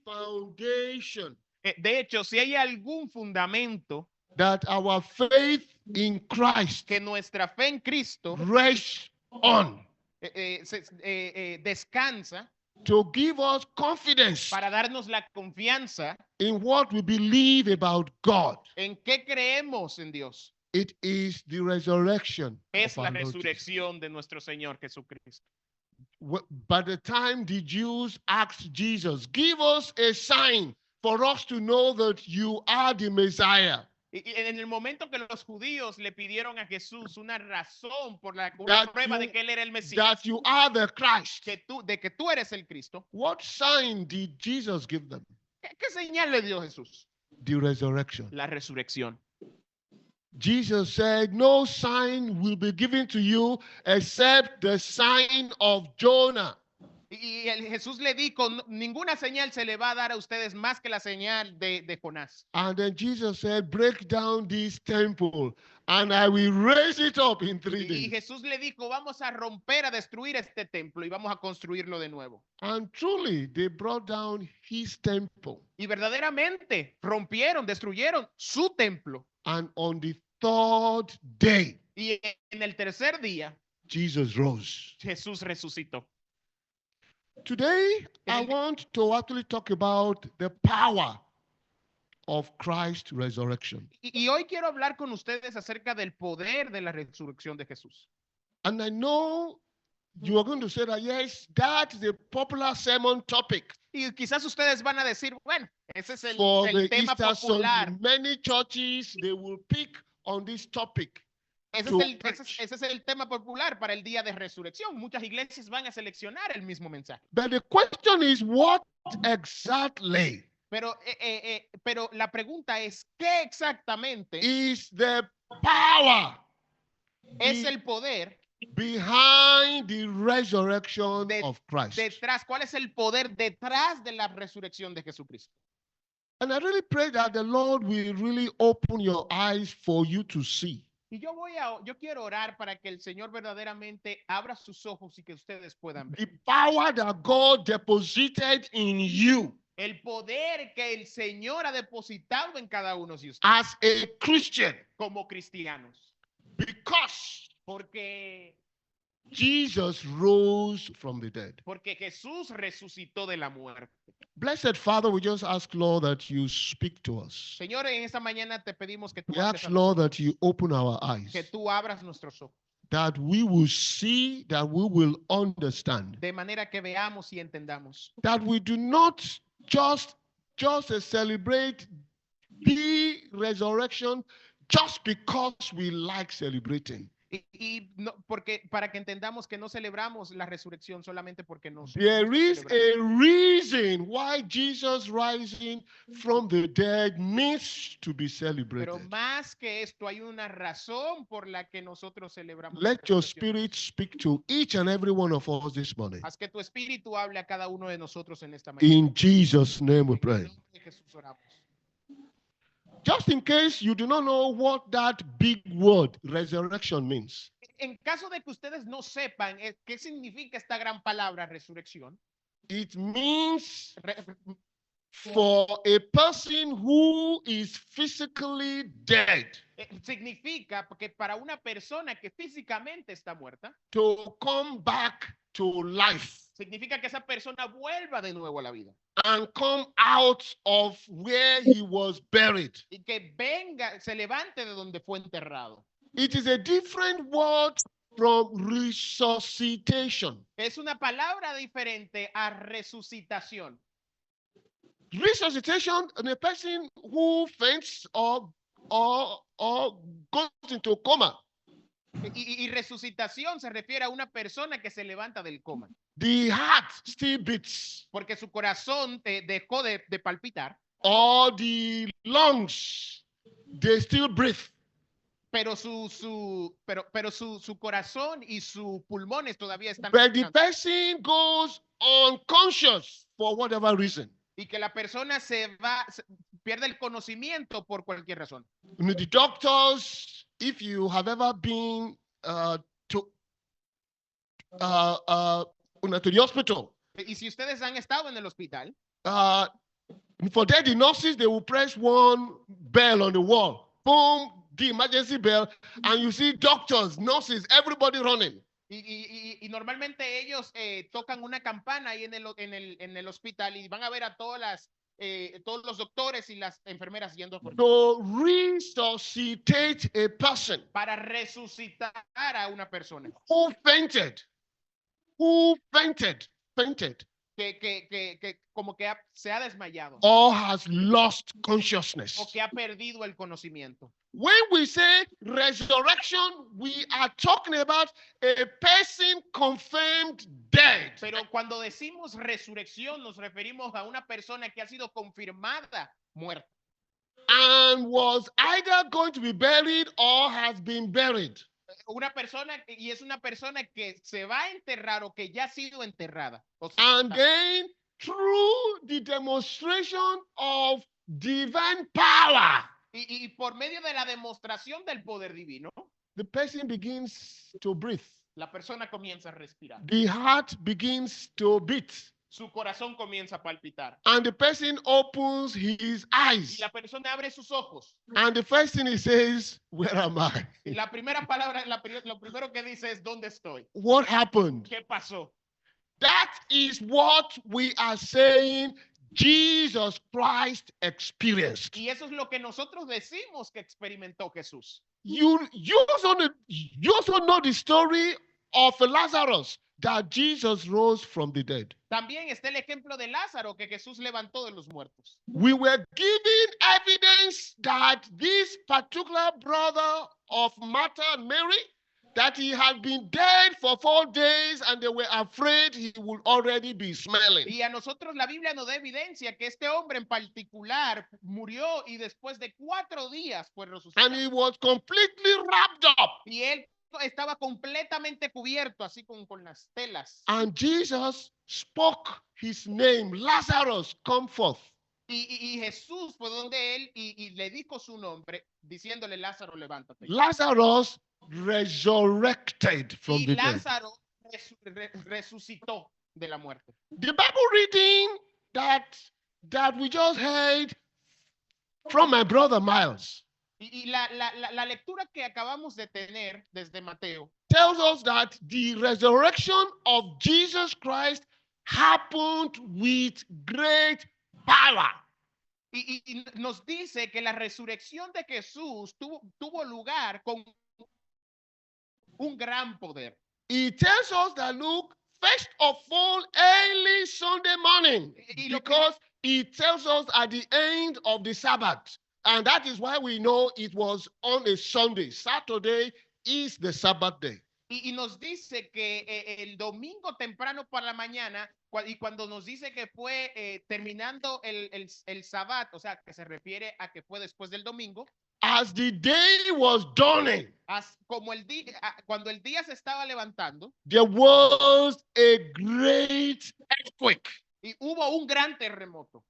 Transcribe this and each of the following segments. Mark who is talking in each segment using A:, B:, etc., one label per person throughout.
A: foundation
B: De hecho, si hay algún fundamento
A: that our faith in Christ
B: que nuestra fe en Cristo
A: rests on
B: descansa
A: to give us confidence
B: para darnos la confianza
A: in what we believe about God,
B: en qué creemos en Dios,
A: it is the resurrection
B: es
A: of
B: la
A: our Lord Jesus.
B: resurrección de nuestro Señor Jesucristo.
A: By the time the Jews asked Jesus, give us a sign for us to know that you are the Messiah,
B: Y en el momento que los judíos le pidieron a Jesús una razón por una
A: That
B: prueba
A: you-
B: de que él era el Mesías,
A: that you are the Christ,
B: de que tú eres el Cristo,
A: what sign did Jesus give them?
B: ¿qué señal le dio Jesús?
A: The resurrection.
B: La resurrección.
A: Jesus said, no sign will be given to you except the sign of Jonah.
B: Y Jesús le dijo, ninguna señal se le va a dar a ustedes más que la señal de Jonás.
A: And then Jesus said, break down this temple and I will raise it up in 3
B: Y
A: days.
B: Jesús le dijo, vamos a romper, a destruir este templo y vamos a construirlo de nuevo.
A: And truly, they brought down his temple.
B: Y verdaderamente rompieron, destruyeron su templo.
A: And on the 3rd day,
B: Y en el tercer día,
A: Jesus rose.
B: Jesús resucitó.
A: Today, I want to actually talk about the power of Christ's resurrection.
B: Y hoy quiero hablar con ustedes acerca del poder de la resurrección de Jesús.
A: And I know you are going to say that, yes, that's the popular sermon topic
B: Y quizás ustedes van a decir, bueno, ese es
A: for
B: el
A: the
B: tema
A: Easter
B: popular.
A: Sunday. Many churches, they will pick on this topic.
B: Ese es el tema popular para el día de resurrección. Muchas iglesias van a seleccionar el mismo mensaje.
A: But the question is, what exactly
B: Pero la pregunta es, ¿qué exactamente
A: is the power
B: es el poder
A: behind the resurrection of Christ?
B: detrás? ¿Cuál es el poder detrás de la resurrección de Jesucristo?
A: And I really pray that the Lord will really open your eyes for you to see.
B: Y yo quiero orar para que el Señor verdaderamente abra sus ojos y que ustedes puedan ver.
A: The power that God deposited in you
B: El poder que el Señor ha depositado en cada uno de ustedes
A: as a Christian,
B: como cristianos.
A: because
B: Porque
A: Jesus rose from the dead.
B: Jesús resucitó de la muerte.
A: Blessed Father, we just ask, Lord, that you speak to us.
B: Señor, en esta mañana te pedimos que tú
A: We ask, Lord, that you open our eyes,
B: que tú abras nuestros ojos,
A: that we will see, that we will understand,
B: de manera que veamos y entendamos.
A: that we do not just celebrate the resurrection just because we like celebrating.
B: Y no, porque para que entendamos que no celebramos la resurrección solamente porque nos
A: There is
B: celebramos.
A: a reason why Jesus rising from the dead needs to be
B: Pero
A: celebrated.
B: más que esto hay una razón por la que nosotros celebramos.
A: Let
B: la
A: your
B: resurrección.
A: spirit speak to each and every one of us this morning.
B: Haz que tu espíritu hable a cada uno de nosotros en esta mañana.
A: In Jesus' name we
B: En el
A: pray.
B: nombre de Jesús oramos.
A: Just in case you do not know what that big word resurrection means,
B: En caso de que ustedes no sepan qué significa esta gran palabra resurrección,
A: it means
B: re-
A: for a person who is physically dead
B: significa que para una persona que físicamente está muerta,
A: to come back to life
B: significa que esa persona vuelva de nuevo a la vida
A: and come out of where he was buried.
B: y que venga, se levante de donde fue enterrado.
A: It is a different word from resuscitation.
B: Es una palabra diferente a resucitación.
A: Resuscitation, a person who faints or goes into coma.
B: Y resucitación se refiere a una persona que se levanta del coma,
A: The heart still beats,
B: porque su corazón dejó de palpitar,
A: or the lungs, they still breathe.
B: pero su corazón y sus pulmones todavía están
A: But the
B: respirando.
A: person goes unconscious for whatever reason.
B: Y que la persona pierde el conocimiento por cualquier razón.
A: You know, the doctors, if you have ever been to the hospital,
B: Y si ustedes han estado en el hospital,
A: For that, the nurses, they will press one bell on the wall. Boom, the emergency bell. And you see doctors, nurses, everybody running.
B: Y normalmente ellos tocan una campana ahí en el hospital y van a ver a todos los doctores y las enfermeras yendo por
A: To resuscitate a person
B: para resucitar a una persona
A: who fainted. Fainted.
B: Que como que se ha desmayado
A: Or has lost
B: o
A: consciousness.
B: que ha perdido el conocimiento.
A: When we say resurrection, we are talking about a person confirmed dead.
B: Pero cuando decimos resurrección, nos referimos a una persona que ha sido confirmada muerta.
A: And was either going to be buried or has been buried.
B: Una persona, y es una persona que se va a enterrar o que ya ha sido enterrada. O sea,
A: And then through the demonstration of divine power,
B: y por medio de la demostración del poder divino,
A: the person begins to breathe.
B: la persona comienza a respirar.
A: The heart begins to beat.
B: Su corazón comienza a palpitar.
A: And the person opens his eyes.
B: Y la persona abre sus ojos.
A: And the first thing he says, where am I?
B: La primera palabra, lo primero que dice es, ¿dónde estoy?
A: What happened?
B: ¿Qué pasó?
A: That is what we are saying Jesus Christ experienced.
B: Y eso es lo que nosotros decimos que experimentó Jesús.
A: You also know the story of Lazarus, that Jesus rose from the dead.
B: También está el ejemplo de Lázaro que Jesús levantó de los muertos.
A: We were given evidence that this particular brother of Martha and Mary, that he had been dead for 4 days and they were afraid he would already be smelling.
B: Y a nosotros la Biblia nos da evidencia que este hombre en particular murió y después de 4 días fue resucitado.
A: And he was completely wrapped up.
B: Y él estaba completamente cubierto así con las telas.
A: And Jesus spoke his name, Lazarus, come forth.
B: Y Jesús fue donde él y le dijo su nombre, diciéndole, Lázaro, levántate.
A: Lazarus resurrected from
B: Y
A: the dead.
B: Lázaro resucitó de la muerte.
A: The Bible reading that we just heard from my brother Miles
B: Y la lectura que acabamos de tener desde Mateo
A: tells us that the resurrection of Jesus Christ happened with great power.
B: y nos dice que la resurrección de Jesús tuvo lugar con un gran poder.
A: It tells us that, look, first of all, early Sunday morning, because it tells us at the end of the Sabbath. And that is why we know it was on a Sunday. Saturday is the Sabbath day.
B: Y nos dice que el domingo temprano por la mañana, y cuando nos dice que fue terminando el Sabbat, o sea, que se refiere a que fue después del domingo.
A: As the day was dawning,
B: cuando el día se estaba levantando,
A: there was a great earthquake.
B: Y hubo un gran terremoto.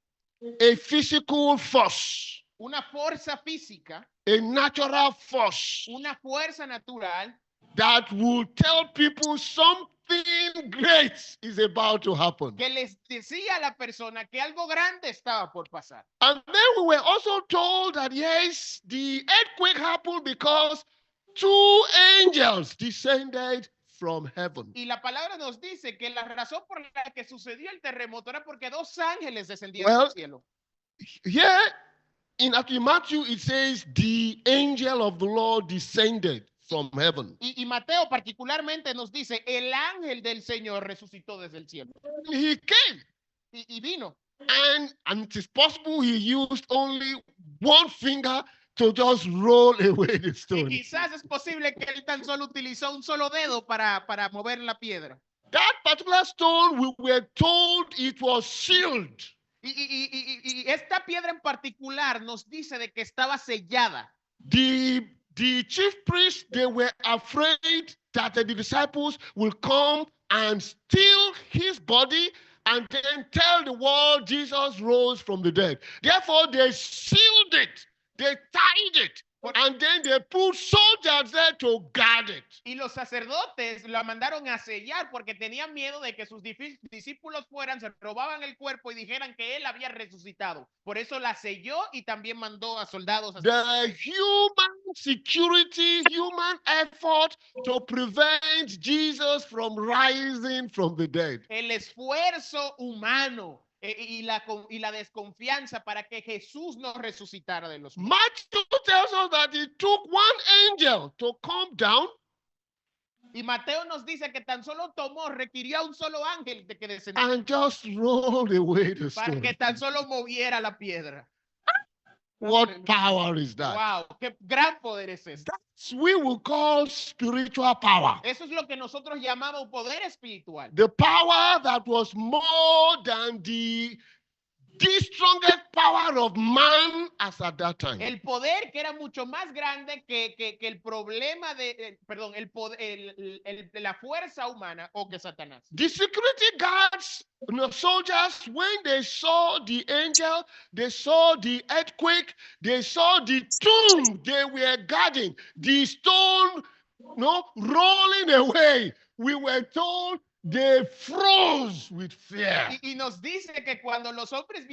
A: A physical force.
B: Una fuerza física.
A: A natural force.
B: Una fuerza natural.
A: That will tell people something great is about to happen.
B: Que les decía a la persona que algo grande estaba por pasar.
A: And then we were also told that yes, the earthquake happened because 2 angels descended from heaven.
B: Y la palabra nos dice que la razón por la que sucedió el terremoto era porque 2 ángeles descendieron del cielo.
A: Here in Matthew it says the angel of the Lord descended from heaven.
B: Y Mateo particularmente nos dice el ángel del Señor resucitó desde el cielo.
A: He came.
B: Y vino.
A: And it is possible he used only one finger to just roll away the stone.
B: Y quizás es posible que él tan solo utilizó un solo dedo para mover la piedra.
A: That particular stone, we were told it was sealed.
B: Y esta piedra en particular nos dice de que estaba sellada.
A: The chief priests, they were afraid that the disciples will come and steal his body and then tell the world Jesus rose from the dead. Therefore, they sealed it. They tied it And then they put soldiers there to guard it.
B: Y los sacerdotes la mandaron a sellar porque tenían miedo de que sus discípulos fueran, se robaban el cuerpo y dijeran que él había resucitado. Por eso la selló y también mandó a soldados.
A: The human security, human effort to prevent Jesus from rising from the dead.
B: El esfuerzo humano y la desconfianza para que Jesús no resucitara de los muertos.
A: Matthew tells us that it took one angel to come down
B: Y Mateo nos dice que tan solo requirió a un solo ángel de que descendiera
A: and just rolled away the
B: para
A: stone.
B: que tan solo moviera la piedra.
A: What power is that?
B: Wow, qué gran poder es este.
A: We will call spiritual power.
B: Eso es lo que nosotros llamamos poder espiritual.
A: The power that was more than the strongest power of man as at that time.
B: El poder que era mucho más grande que el problema de, perdón, el poder, la fuerza humana o que Satanás.
A: The security guards, soldiers, when they saw the angel, they saw the earthquake, they saw the tomb they were guarding, the stone, rolling away. We were told they froze with fear.
B: Y nos dice que cuando los hombres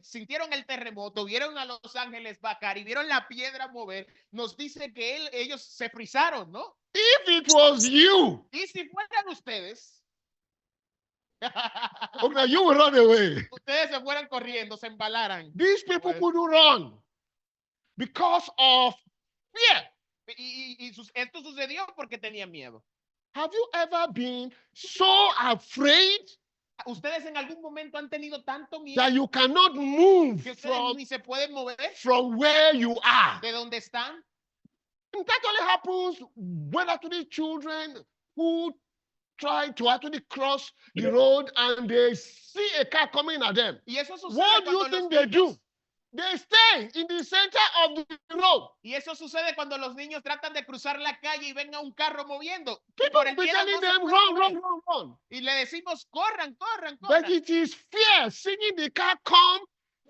B: sintieron el terremoto, vieron a los ángeles bajar y vieron la piedra mover, nos dice que ellos se frisaron, ¿no?
A: If it was you,
B: Y si fueran ustedes,
A: okay, you will run away.
B: ustedes se fueran corriendo, se embalaran.
A: These people couldn't run because of fear.
B: Esto sucedió porque tenían miedo.
A: Have you ever been so afraid
B: ¿Ustedes en algún momento han tenido tanto miedo
A: that you cannot move
B: que ustedes ni se pueden mover
A: from where you are?
B: de donde están?
A: And that only happens when actually children who try to actually cross the road and they see a car coming at them.
B: Y eso sucede
A: What do you
B: cuando
A: think
B: los
A: they do?
B: niños-
A: They stay in the center of the road.
B: Y eso sucede cuando los niños tratan de cruzar la calle y ven a un carro moviendo.
A: People
B: Por el
A: be
B: miedo
A: telling
B: no se
A: them,
B: pueden
A: run,
B: mover.
A: run.
B: Y le decimos, corran, corran,
A: But
B: corran.
A: it is fear. Seeing the car come,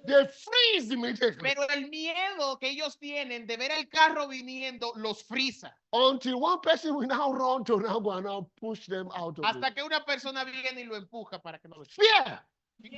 A: they freeze immediately.
B: Pero el miedo que ellos tienen de ver el carro viniendo los frisa.
A: Until one person will now run to now go and now push them out of it.
B: Hasta que una persona viene y lo empuja para que no lo...
A: Fear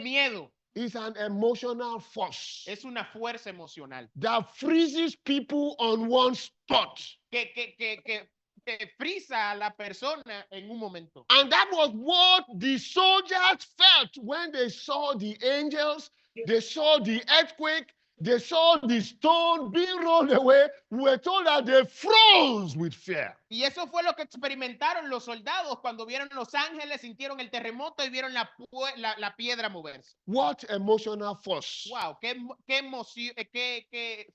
B: Miedo
A: is an emotional force
B: es una fuerza emocional
A: that freezes people on one spot.
B: que frisa a la persona en un momento.
A: And that was what the soldiers felt when they saw the angels, they saw the earthquake, they saw the stone being rolled away. We were told that they froze with fear.
B: Y eso fue lo que experimentaron los soldados cuando vieron los ángeles, sintieron el terremoto y vieron la piedra moverse.
A: What emotional force.
B: Wow, qué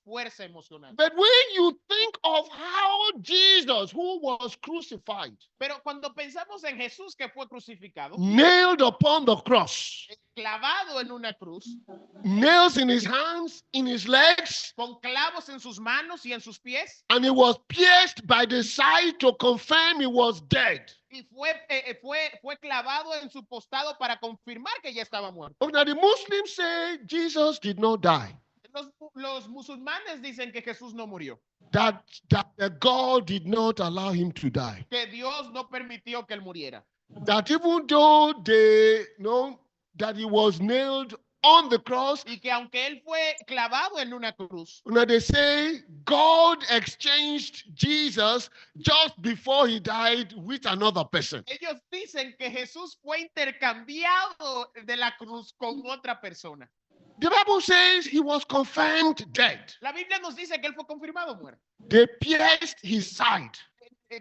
B: fuerza emocional.
A: But when you think of how Jesus, who was crucified,
B: Pero cuando pensamos en Jesús que fue crucificado,
A: nailed upon the cross,
B: clavado en una cruz,
A: nails in his hands, in his legs,
B: con clavos en sus manos y en sus pies,
A: and he was pierced by the side to confirm he was dead.
B: y fue clavado en su costado para confirmar que ya estaba muerto.
A: Now the Muslims say Jesus did not die,
B: Los musulmanes dicen que Jesús no murió,
A: that God did not allow him to die,
B: que Dios no permitió que él muriera.
A: that even though they know that he was nailed on the cross,
B: Y que aunque él fue clavado en una cruz,
A: now they say God exchanged Jesus just before he died with another person.
B: ellos dicen que Jesús fue intercambiado de la cruz con otra persona.
A: The Bible says he was confirmed dead.
B: La Biblia nos dice que él fue confirmado muerto.
A: They pierced his side.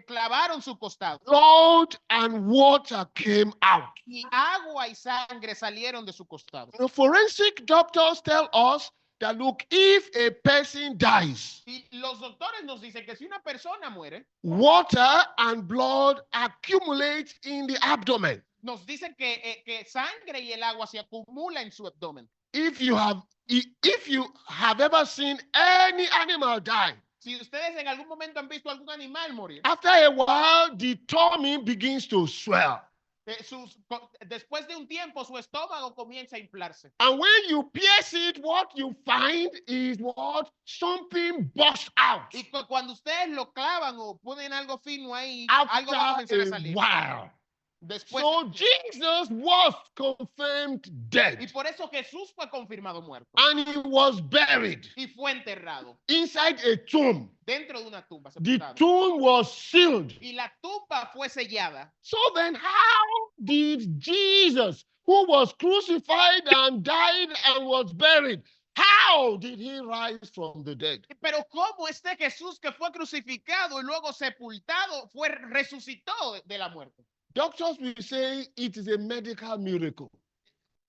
B: Clavaron su costado
A: Blood and water came out.
B: y agua y sangre salieron de su costado.
A: The forensic doctors tell us that, look, if a person dies,
B: Y los doctores nos dicen que si una persona muere,
A: water and blood accumulate in the abdomen.
B: nos dicen que sangre y el agua se acumula en su abdomen.
A: If you have ever seen any animal die,
B: Si ustedes en algún momento han visto algún animal morir,
A: after a while, the tummy begins to swell.
B: Después de un tiempo su estómago comienza a inflarse.
A: And when you pierce it, what you find is what? Something burst out.
B: Y cuando ustedes lo clavan o ponen algo fino ahí, algo va a comenzar a
A: After a
B: salir.
A: while.
B: Después,
A: So Jesus was confirmed
B: y
A: dead.
B: por eso Jesús fue confirmado muerto
A: And he was buried
B: y fue enterrado
A: inside a tomb.
B: dentro de una tumba.
A: The
B: Sepultado.
A: tomb was sealed.
B: Y la tumba fue sellada.
A: So then, how did Jesus, who was crucified and died and was buried, how did he rise from the dead?
B: Pero cómo este Jesús que fue crucificado y luego sepultado resucitó de la muerte.
A: Doctors will say it is a medical miracle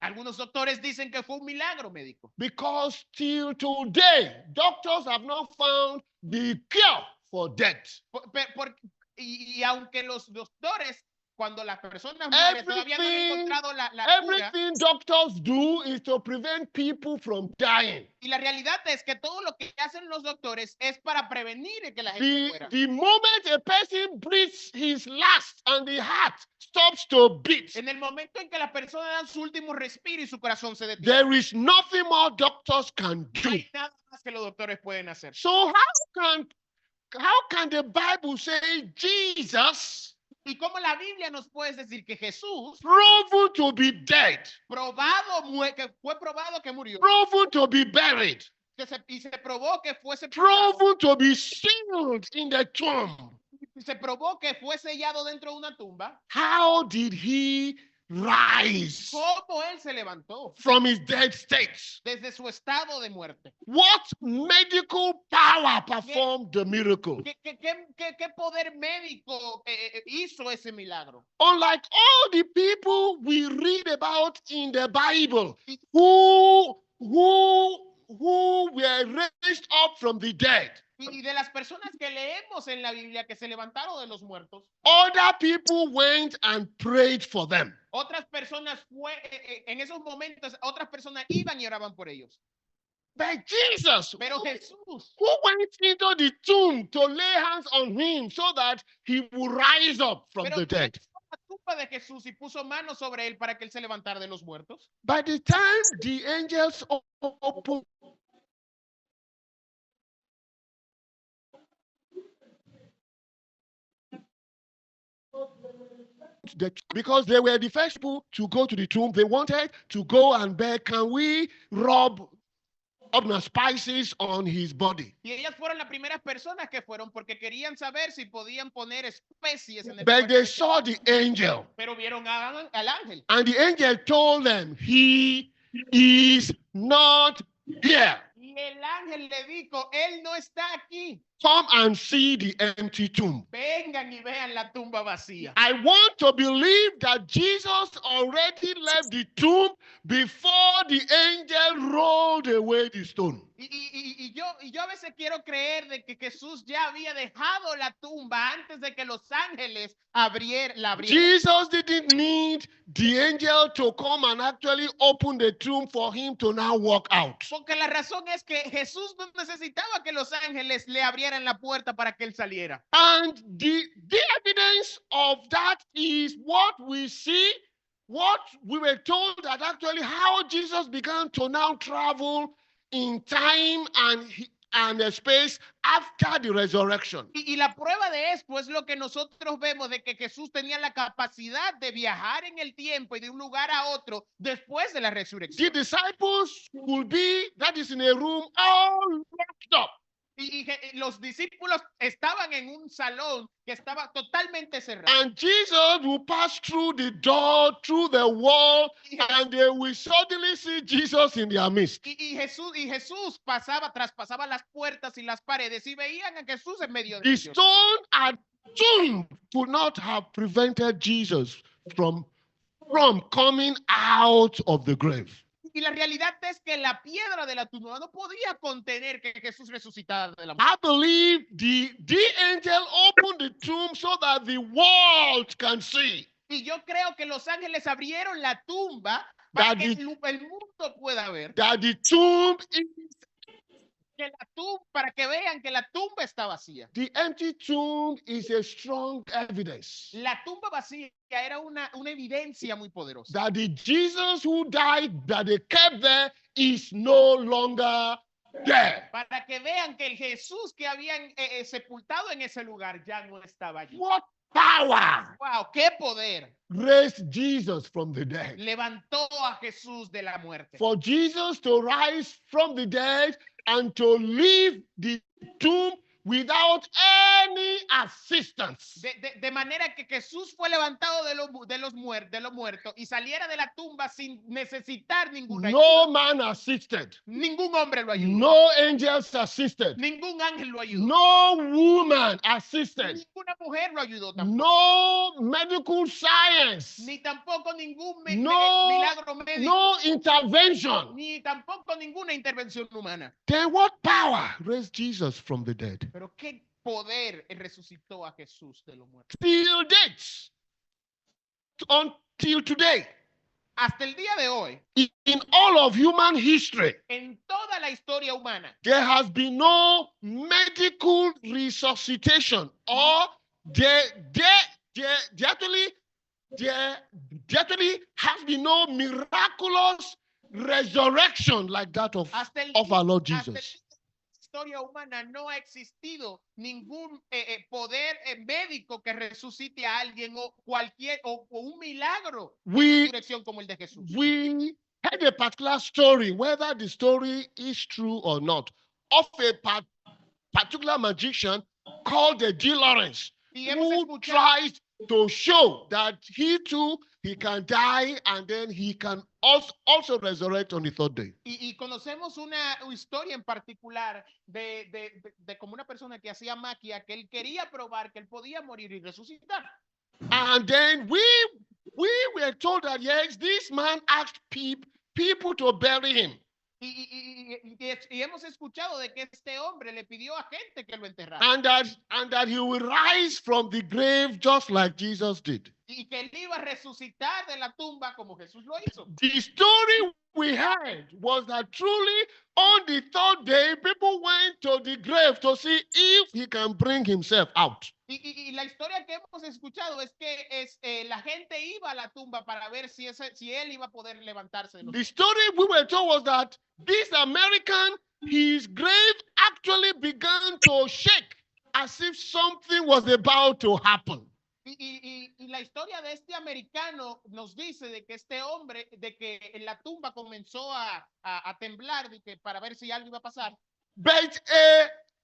B: Algunos doctores dicen que fue un milagro médico.
A: because till today, doctors have not found the cure for death.
B: Y aunque los doctores, cuando las personas mueren, todavía no han encontrado la cura.
A: Everything doctors do is to prevent people from dying.
B: Y la realidad es que todo lo que hacen los doctores es para prevenir que la gente muera.
A: The moment a person breathes his last and the heart stops to beat,
B: En el momento en que la persona da su último respiro y su corazón se detiene,
A: there is nothing more doctors can
B: no
A: do.
B: hay nada más que los doctores pueden hacer.
A: So how can the Bible say Jesus,
B: Y como la Biblia nos puede decir que Jesús,
A: proven to be dead,
B: que fue probado que murió,
A: proven to be buried,
B: y se probó que fue sepultado,
A: proven to be sealed in the tomb,
B: se probó que fue sellado dentro de una tumba,
A: how did he rise
B: ¿cómo él se levantó
A: from his dead state?
B: desde su estado de muerte?
A: What medical power performed the miracle?
B: ¿Qué poder médico hizo ese milagro?
A: Unlike all the people we read about in the Bible who were raised up from the dead,
B: Y de las personas que leemos en la Biblia que se levantaron de los muertos,
A: other people went and prayed for them.
B: otras personas en esos momentos, otras personas iban y oraban por ellos.
A: But Jesus,
B: Pero Jesús,
A: who went into the tomb to lay hands on him so that he would rise up from
B: pero
A: the dead.
B: la tumba de Jesús y puso manos sobre él para que él se levantara de los muertos.
A: By the time the angels opened because they were the first people to go to the tomb, they wanted to go and beg, can we rub the spices on his body?
B: Y ellas fueron las primeras personas que fueron porque querían saber si podían poner especies en el
A: But
B: cuerpo.
A: they saw the angel,
B: Pero vieron al ángel.
A: and the angel told them, he is not here.
B: Y el ángel le dijo, él no está aquí.
A: Come and see the empty tomb.
B: Vengan y vean la tumba vacía.
A: I want to believe that Jesus already left the tomb before the angel rolled away the stone.
B: Y yo a veces quiero creer de que Jesús ya había dejado la tumba antes de que los ángeles la abrieran.
A: Jesus didn't need the angel to come and actually open the tomb for him to now walk out.
B: Porque la razón es que Jesús no necesitaba que los ángeles le abrieran la puerta para que él saliera.
A: And the evidence of that is what we see, what we were told that actually how Jesus began to now travel in time and space after the resurrection.
B: Y la prueba de esto es lo que nosotros vemos de que Jesús tenía la capacidad de viajar en el tiempo y de un lugar a otro después de la
A: The
B: resurrección.
A: disciples could be, that is in a room all locked up.
B: Y los discípulos estaban en un salón que estaba totalmente cerrado.
A: And Jesus will pass through the door, through the wall, and they will suddenly see Jesus in their midst.
B: Y Jesús traspasaba las puertas y las paredes y veían a Jesús en medio de
A: The
B: ellos.
A: stone at tomb could not have prevented Jesus from coming out of the grave.
B: Y la realidad es que la piedra de la tumba no podía contener que Jesús resucitara de la muerte.
A: I believe the angel opened the tomb so that the world can see
B: Y yo creo que los ángeles abrieron la tumba para que el mundo pueda ver
A: that the tomb
B: para que vean que la tumba está vacía.
A: The empty tomb is a strong evidence
B: La tumba vacía era una evidencia muy poderosa.
A: that the Jesus who died, that they kept there, is no longer there.
B: Para que vean que el Jesús que habían sepultado en ese lugar ya no estaba allí.
A: What power
B: ¡Wow! ¡Qué poder!
A: raised Jesus from the dead?
B: Levantó a Jesús de la muerte.
A: For Jesus to rise from the dead and to leave the tomb without any assistance.
B: De manera que Jesús fue levantado de los muertos y saliera de la tumba sin necesitar ninguna ayuda.
A: No man assisted.
B: Ningún hombre lo ayudó.
A: No angels assisted.
B: Ningún ángel lo ayudó.
A: No woman assisted.
B: Ninguna mujer lo ayudó tampoco.
A: No medical science.
B: Ni tampoco ningún
A: No,
B: milagro médico.
A: No intervention.
B: Ni tampoco ninguna intervención humana.
A: Then what power raised Jesus from the dead?
B: Pero qué poder resucitó a Jesús de los muertos.
A: Till date, until today,
B: hasta el día de hoy,
A: in all of human history,
B: en toda la historia humana,
A: there has been no medical resuscitation, or there actually has been no miraculous resurrection like that of our Lord Jesus.
B: Historia humana no ha existido ningún poder médico que resucite a alguien o un milagro de resurrección como el de Jesús.
A: We had a particular story, whether the story is true or not, of a particular magician called the G. Lawrence, who tries to show that he can die and then he can also resurrect on the third day.
B: Y conocemos una historia en particular de como una persona que hacía magia, que él quería probar que él podía morir y resucitar.
A: And then we were told that yes, this man asked people to bury him.
B: Y hemos escuchado de que este hombre le pidió a gente que lo enterrara.
A: And that he will rise from the grave just like Jesus did.
B: Y que él iba a resucitar de la tumba como Jesús lo hizo.
A: The story we heard was that truly on the third day, people went to the grave to see if he can bring himself out.
B: Y la historia que hemos escuchado es que la gente iba a la tumba para ver si él iba a poder levantarse de los
A: The story we were told was that this American, his grave actually began to shake as if something was about to happen.
B: Y la historia de este americano nos dice de que este hombre, de que en la tumba comenzó a temblar de que para ver si algo iba a pasar.
A: But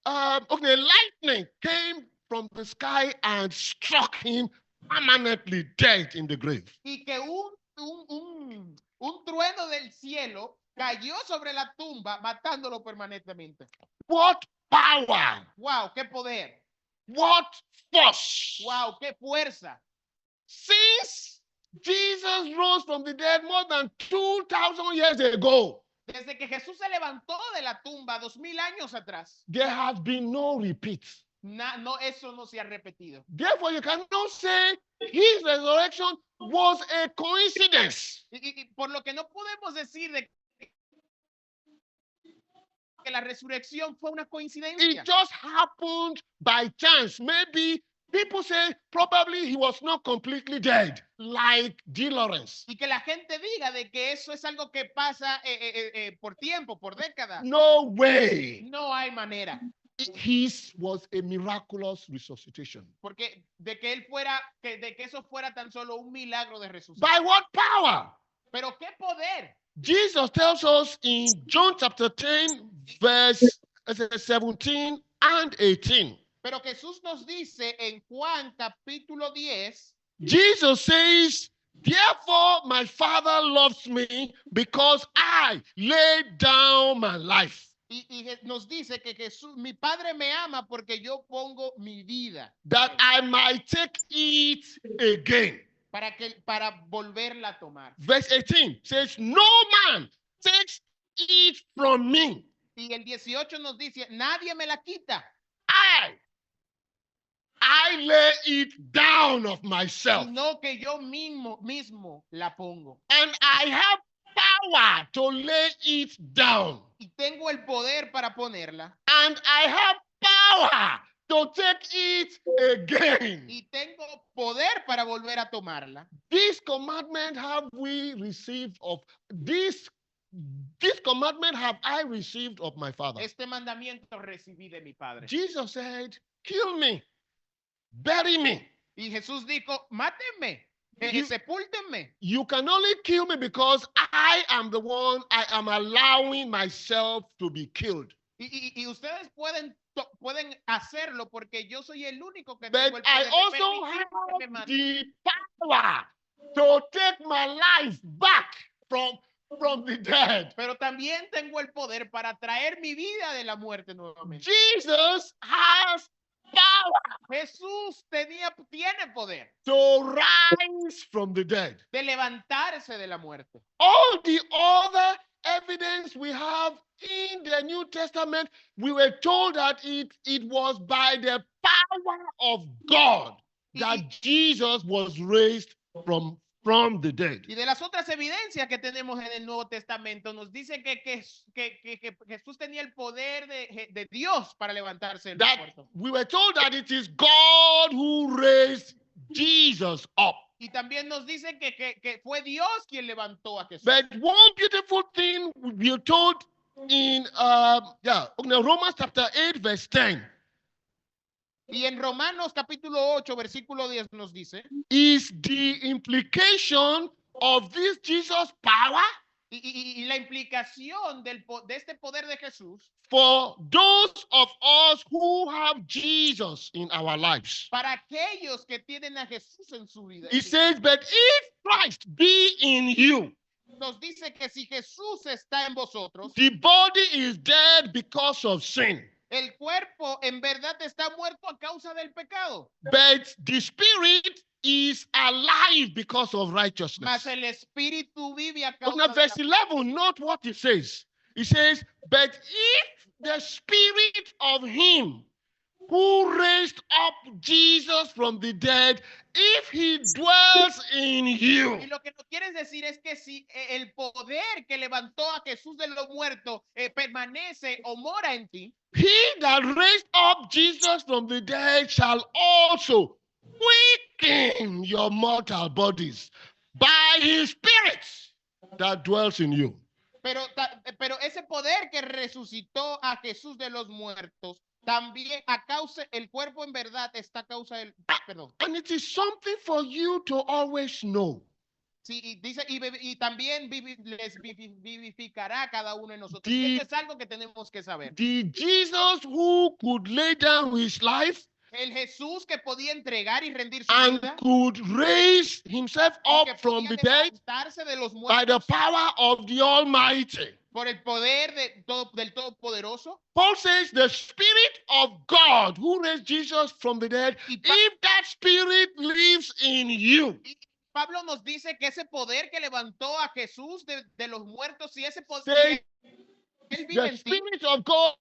A: lightning came from the sky and struck him permanently dead in the grave.
B: Y que un trueno del cielo cayó sobre la tumba matándolo permanentemente.
A: What power!
B: Wow, qué poder.
A: What force!
B: Wow, qué fuerza.
A: Since Jesus rose from the dead more than 2,000 years ago,
B: desde que Jesús se levantó de la tumba 2000 años atrás,
A: there has been no repeat.
B: No, eso no se ha repetido.
A: Therefore, you cannot say his resurrection was a coincidence.
B: Y por lo que no podemos decir de que la resurrección fue una coincidencia.
A: It just happened by chance. Maybe people say probably he was not completely dead, like D. Lawrence.
B: Y que la gente diga de que eso es algo que pasa por tiempo, por décadas.
A: No way.
B: No hay manera.
A: His was a miraculous resuscitation.
B: Porque de que eso fuera tan solo un milagro de resucitación.
A: By what power?
B: Pero qué poder.
A: Jesus tells us in John chapter 10, verse 17 and 18.
B: Pero Jesús nos dice en Juan capítulo 10.
A: Jesus says, therefore my Father loves me because I laid down my life.
B: Y nos dice que Jesús, mi Padre me ama porque yo pongo mi vida.
A: That I might take it again.
B: Para volverla a tomar.
A: Verse 18 says, no man takes it from me.
B: Y el 18 nos dice, nadie me la quita.
A: I lay it down of myself.
B: Sino que yo mismo la pongo.
A: And I have power to lay it down.
B: y tengo el poder para ponerla
A: And I have power to take it again.
B: y tengo poder para volver a tomarla.
A: This commandment have we received of this commandment have I received of my Father.
B: Este mandamiento recibí de mi Padre.
A: Jesus said, kill me, bury me.
B: Y Jesús dijo, mátenme,
A: You-
B: sepúltenme.
A: You can only kill me because I am the one, I am allowing myself to be killed.
B: Y ustedes pueden hacerlo porque yo soy el único que
A: But
B: tengo el
A: I
B: poder de
A: also
B: permitir que me
A: have
B: maten.
A: the power to take my life back from the dead.
B: Pero también tengo el poder para traer mi vida de la muerte nuevamente.
A: Jesus has power
B: Jesús tiene poder
A: to rise from the dead.
B: de levantarse de la muerte.
A: All the other evidence we have in the New Testament, we were told that it was by the power of God that Jesus was raised from the dead.
B: Y de las otras evidencias que tenemos en el Nuevo Testamento, nos dice que Jesús tenía el poder de Dios para levantarse del
A: That
B: muerto.
A: we were told that it is God who raised Jesus up.
B: Y también nos dice que fue Dios quien levantó a Jesús.
A: But one beautiful thing we're told in Romans chapter 8 verse 10
B: Y en Romanos capítulo 8, versículo 10 nos dice,
A: is the implication of this Jesus power
B: y la implicación de este poder de Jesús
A: for those of us who have Jesus in our lives.
B: para aquellos que tienen a Jesús en su vida.
A: It says, but if Christ be in you,
B: Nos dice que si Jesús está en vosotros,
A: the body is dead because of sin,
B: el cuerpo en verdad está muerto a causa del pecado,
A: but the spirit is alive because of
B: mas
A: righteousness.
B: el espíritu vive a
A: Now,
B: causa de
A: verse 11, note what it says. It says, but if the spirit of him who raised up Jesus from the dead, if he dwells in you,
B: Y lo que nos quiere decir es que si el poder que levantó a Jesús de los muertos permanece o mora en ti,
A: he that raised up Jesus from the dead shall also quicken your mortal bodies by his spirit that dwells in you.
B: pero ese poder que resucitó a Jesús de los muertos, también a causa, el cuerpo en verdad está a causa del, perdón.
A: And it is something for you to always know.
B: Sí, y dice, y también les vivificará a cada uno de nosotros.
A: The-
B: Y esto es algo que tenemos que saber.
A: The Jesus who could lay down his life
B: El Jesús que podía entregar y rendir su
A: and
B: vida,
A: could raise himself
B: y
A: up
B: que
A: from
B: podía
A: the dead
B: levantarse de los
A: by the
B: muertos
A: power of the Almighty.
B: por el poder del Todopoderoso.
A: Paul says the Spirit of God who raised Jesus from the dead,
B: Y
A: if that Spirit lives in you,
B: Pablo nos dice que ese poder que levantó a Jesús de los muertos, si ese poder,
A: Say,
B: él vive
A: the
B: en ti,
A: Spirit of God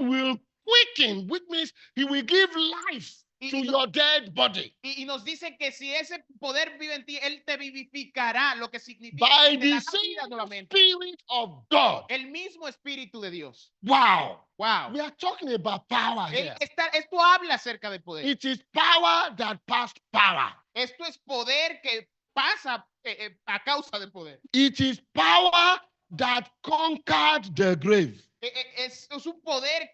A: will quicken, which means he will give life to your dead body
B: y nos dice que si ese poder vive en ti, él te vivificará, lo que significa
A: by
B: que te
A: the
B: dará
A: same
B: vida nuevamente.
A: Spirit of God.
B: El mismo Espíritu de Dios.
A: Wow.
B: Wow.
A: We are talking about power here.
B: Esto habla acerca de poder.
A: It is power that passed power.
B: Esto es poder que pasa a causa de poder.
A: It is power that conquered the grave.
B: Es un poder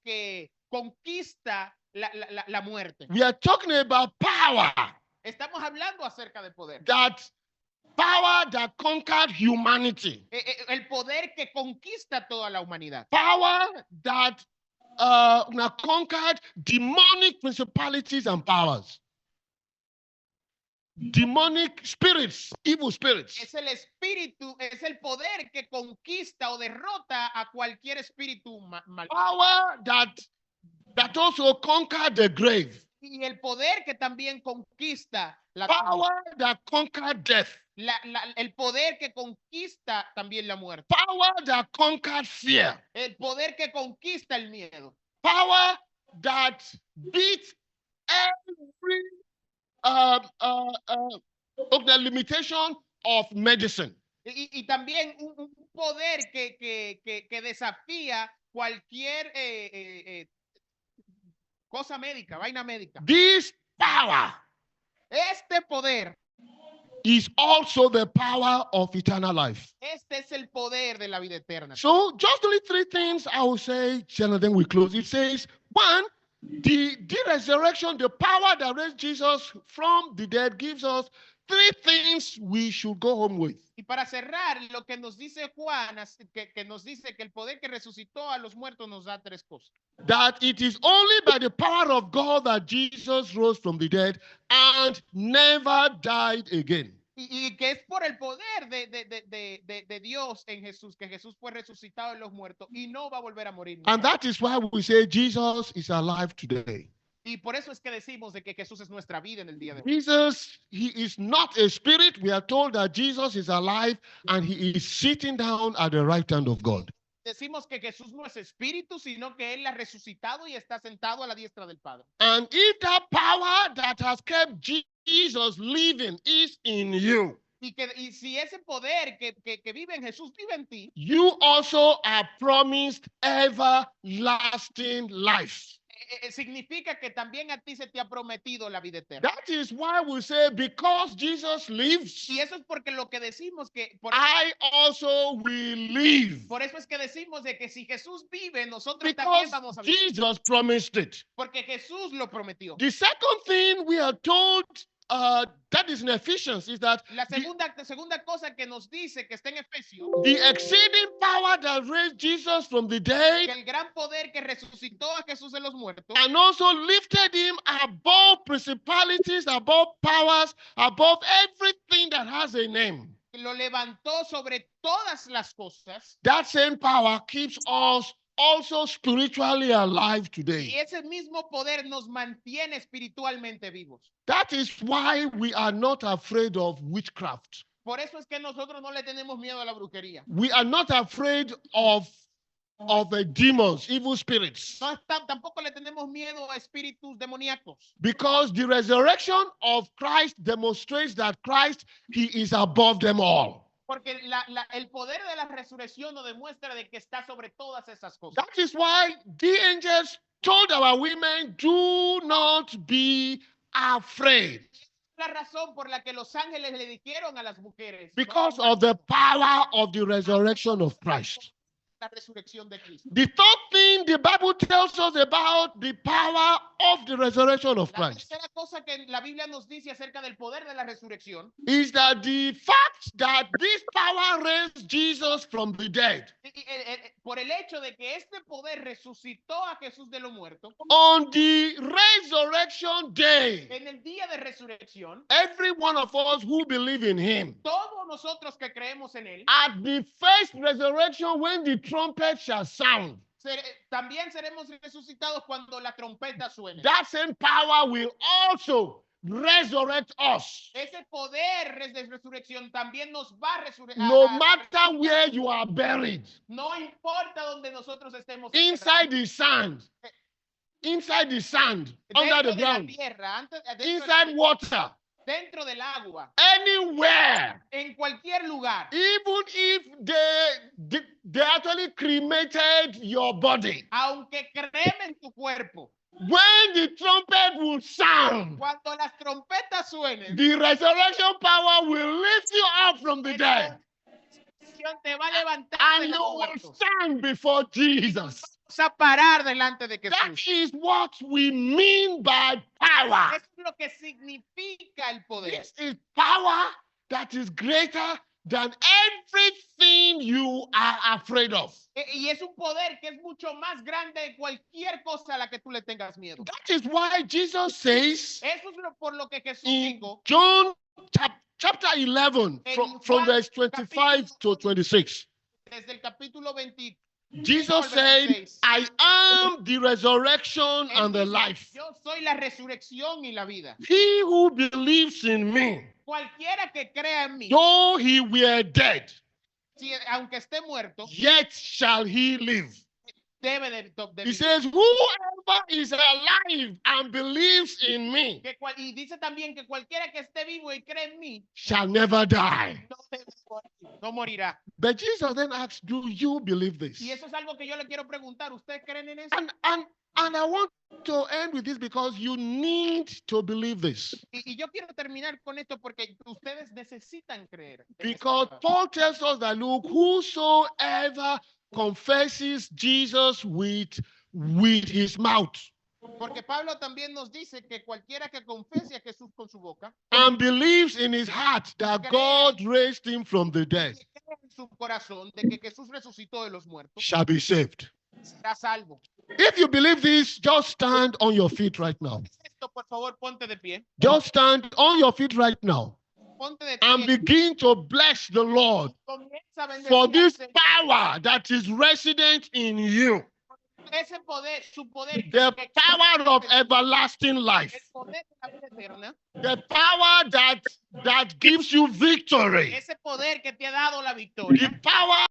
B: que conquista la muerte.
A: We are talking about power
B: Estamos hablando acerca de poder.
A: power that conquered humanity.
B: El poder que conquista toda la humanidad.
A: Power that conquered demonic principalities and powers. Demonic spirits, evil spirits.
B: Es el espíritu, es el poder que conquista o derrota a cualquier espíritu mal.
A: Power that also conquered the grave.
B: Y el poder que también conquista la
A: Power that conquered death.
B: el poder que conquista también la muerte.
A: Power that conquered fear.
B: El poder que conquista el miedo.
A: Power that beat every the limitation of medicine.
B: Y también un poder que desafía cualquier cosa médica, vaina médica.
A: This power
B: Este poder,
A: is also the power of eternal life.
B: este es el poder de la vida eterna.
A: So just only three things I will say, and then we close. It says, one, the resurrection, the power that raised Jesus from the dead gives us three things we should go home with.
B: Y para cerrar, lo que nos dice Juan, que nos dice que el poder que resucitó a los muertos nos da tres cosas.
A: That it is only by the power of God that Jesus rose from the dead and never died again.
B: Y que es por el poder de Dios en Jesús, que Jesús fue resucitado en los muertos y no va a volver a morir.
A: And that is why we say Jesus is alive today.
B: Y por eso es que decimos de que Jesús es nuestra vida en el día de hoy.
A: Jesus, he is not a spirit. We are told that Jesus is alive and he is sitting down at the right hand of God.
B: Decimos que Jesús no es espíritu, sino que Él ha resucitado y está sentado a la diestra del Padre.
A: And if that power that has kept Jesus living is in you,
B: Y si ese poder que vive en Jesús vive en ti,
A: you also are promised everlasting life.
B: significa que también a ti se te ha prometido la vida eterna.
A: That is why we say, because Jesus lives,
B: Y eso es porque lo que decimos que
A: I also will live.
B: por eso es que decimos de que si Jesús vive, nosotros
A: Because
B: también vamos a vivir.
A: Jesus promised it.
B: Porque Jesús lo prometió.
A: The second thing we are told that is in Ephesians is that
B: La segunda cosa que nos dice que está en Efesios,
A: the exceeding power that raised Jesus from the
B: que
A: dead
B: el gran poder que resucitó a Jesús de los muertos
A: and also lifted him above principalities, above powers, above everything that has a name.
B: lo levantó sobre todas las cosas.
A: That same power keeps us also spiritually alive
B: Y
A: today.
B: ese mismo poder nos mantiene espiritualmente vivos.
A: That is why we are not afraid of witchcraft.
B: Por eso es que nosotros no le tenemos miedo a la brujería.
A: We are not afraid of demons, evil spirits.
B: No tampoco le tenemos miedo a espíritus demoníacos.
A: Because the resurrection of Christ demonstrates that Christ, he is above them all.
B: Porque el poder de la resurrección nos demuestra de que está sobre todas esas cosas.
A: That is why the angels told our women, do not be afraid.
B: La razón por la que los ángeles le dijeron a las mujeres,
A: Because of the power of the resurrection of Christ.
B: la resurrección de Cristo.
A: The third thing the Bible tells us about the power of the resurrection of
B: La
A: Christ
B: tercera cosa que la Biblia nos dice acerca del poder de la resurrección
A: is that the fact that this power raised Jesus from the dead
B: por el hecho de que este poder resucitó a Jesús de los muertos,
A: on the resurrection day,
B: en el día de resurrección,
A: every one of us who believe in him,
B: todos nosotros que creemos en él,
A: at the first resurrection when the trumpet shall sound,
B: también seremos resucitados cuando la trompeta suene.
A: that same power will also resurrect us.
B: Ese poder de resurrección también nos va a resurrectar.
A: No matter where you are buried,
B: No importa donde nosotros estemos
A: inside the sand, under the ground, inside water,
B: dentro del agua,
A: anywhere,
B: en cualquier lugar,
A: even if they actually cremated your body,
B: aunque cremen tu cuerpo,
A: when the trumpet will sound,
B: cuando las trompetas suenen,
A: the resurrection power will lift you up from the dead,
B: te va a levantar
A: and
B: de
A: you
B: los
A: will
B: muertos.
A: stand before Jesus.
B: Vamos a parar delante de
A: That
B: Jesús.
A: is what we mean by power.
B: Eso es lo que significa el poder.
A: This is power that is greater than everything you are afraid of.
B: Y es un poder que es mucho más grande de cualquier cosa a la que tú le tengas miedo.
A: That is why Jesus says
B: Eso es por lo que Jesús
A: in
B: dijo
A: John chapter 11, from verse 25 to 26.
B: desde el capítulo 20.
A: Jesus said, I am the resurrection and the life.
B: Yo soy la resurrección y la vida.
A: He who believes in me,
B: Cualquiera que crea en mí,
A: though he were dead,
B: aunque esté muerto,
A: yet shall he live.
B: debe de
A: He
B: vivir.
A: says, whoever is alive and believes in me
B: Y dice también que cualquiera que esté vivo y cree en mí
A: shall never die.
B: no debe morir, no morirá.
A: But Jesus then asks, do you believe this?
B: Y eso es algo que yo le quiero preguntar. ¿Ustedes creen en eso?
A: And I want to end with this because you need to believe this.
B: Y yo quiero terminar con esto porque ustedes necesitan creer. en
A: Because
B: esta palabra.
A: Paul tells us that, look, whosoever confesses Jesus with his mouth
B: Porque Pablo también nos dice que cualquiera que confese a Jesús con su boca
A: and believes in his heart that God raised him from the
B: y
A: dead
B: que cree en su corazón de que Jesús resucitó de los muertos,
A: shall be saved.
B: será salvo.
A: If you believe this, just stand on your feet right now.
B: Esto, por favor, ponte de pie.
A: Just stand on your feet right now
B: Ponte de
A: and
B: pie.
A: begin to bless the Lord
B: Comienza a bendecir
A: for
B: al
A: this
B: Señor.
A: power that is resident in you.
B: Ese poder, su poder,
A: The
B: que-
A: power of everlasting
B: el
A: life.
B: poder de la vida eterna,
A: The power that gives you victory.
B: ese poder que te ha dado la
A: The
B: victoria,
A: power